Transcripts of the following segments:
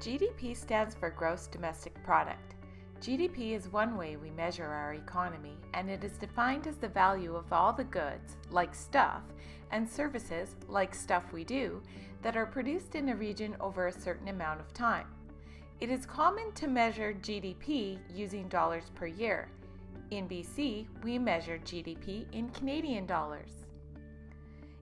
GDP stands for Gross Domestic Product. GDP is one way we measure our economy, and it is defined as the value of all the goods, like stuff, and services, like stuff we do, that are produced in a region over a certain amount of time. It is common to measure GDP using dollars per year. In BC, we measure GDP in Canadian dollars.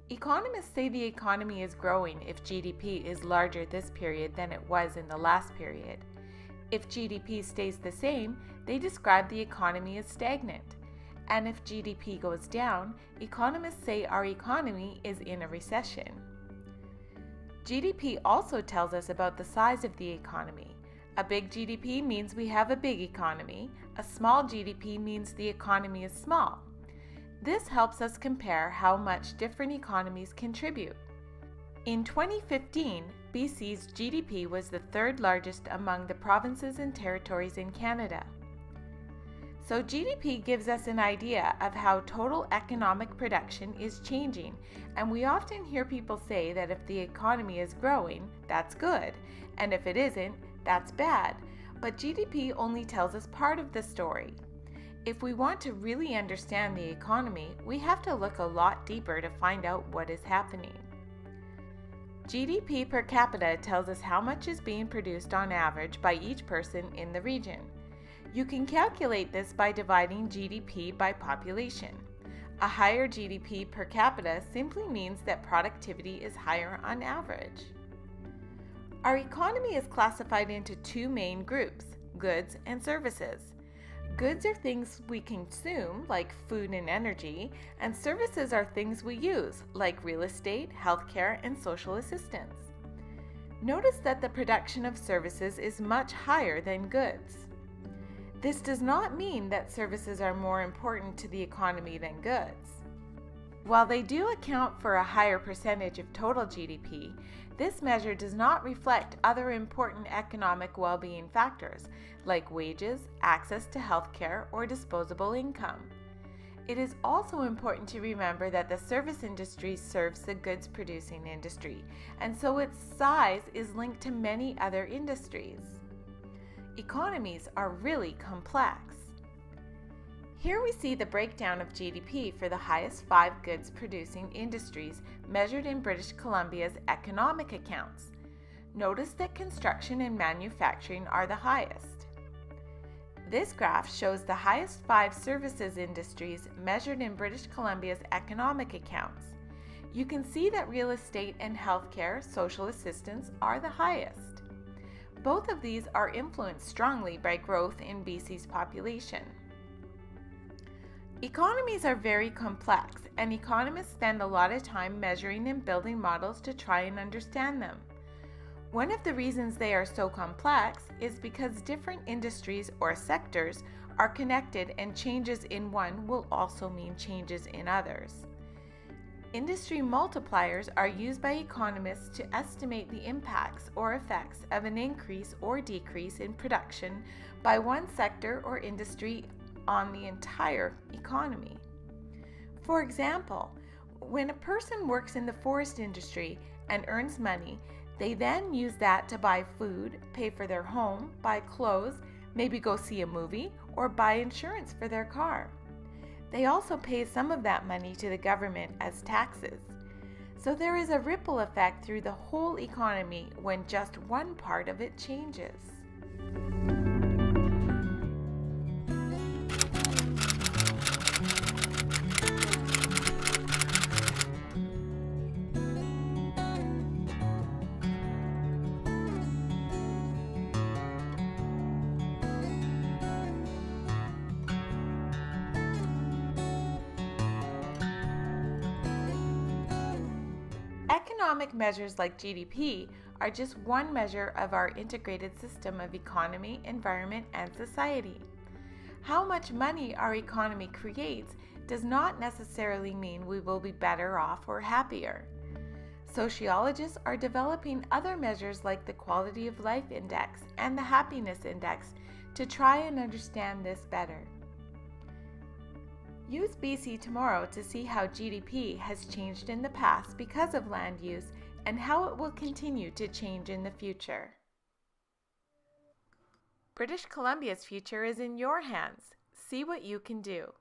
Economists say the economy is growing if GDP is larger this period than it was in the last period. If GDP stays the same, they describe the economy as stagnant. And if GDP goes down, economists say our economy is in a recession. GDP also tells us about the size of the economy. A big GDP means we have a big economy. A small GDP means the economy is small. This helps us compare how much different economies contribute. In 2015, BC's GDP was the third largest among the provinces and territories in Canada. So GDP gives us an idea of how total economic production is changing, and we often hear people say that if the economy is growing, that's good, and if it isn't, that's bad. But GDP only tells us part of the story. If we want to really understand the economy, we have to look a lot deeper to find out what is happening. GDP per capita tells us how much is being produced on average by each person in the region. You can calculate this by dividing GDP by population. A higher GDP per capita simply means that productivity is higher on average. Our economy is classified into two main groups, goods and services. Goods are things we consume, like food and energy, and services are things we use, like real estate, healthcare, and social assistance. Notice that the production of services is much higher than goods. This does not mean that services are more important to the economy than goods. While they do account for a higher percentage of total GDP, this measure does not reflect other important economic well-being factors, like wages, access to healthcare, or disposable income. It is also important to remember that the service industry serves the goods-producing industry, and so its size is linked to many other industries. Economies are really complex. Here we see the breakdown of GDP for the highest 5 goods-producing industries measured in British Columbia's economic accounts. Notice that construction and manufacturing are the highest. This graph shows the highest 5 services industries measured in British Columbia's economic accounts. You can see that real estate and healthcare, social assistance are the highest. Both of these are influenced strongly by growth in BC's population. Economies are very complex, and economists spend a lot of time measuring and building models to try and understand them. One of the reasons they are so complex is because different industries or sectors are connected, and changes in one will also mean changes in others. Industry multipliers are used by economists to estimate the impacts or effects of an increase or decrease in production by one sector or industry on the entire economy. For example, when a person works in the forest industry and earns money, they then use that to buy food, pay for their home, buy clothes, maybe go see a movie, or buy insurance for their car. They also pay some of that money to the government as taxes. So there is a ripple effect through the whole economy when just one part of it changes. Economic measures like GDP are just one measure of our integrated system of economy, environment, and society. How much money our economy creates does not necessarily mean we will be better off or happier. Sociologists are developing other measures like the Quality of Life Index and the Happiness Index to try and understand this better. Use BC tomorrow to see how GDP has changed in the past because of land use and how it will continue to change in the future. British Columbia's future is in your hands. See what you can do.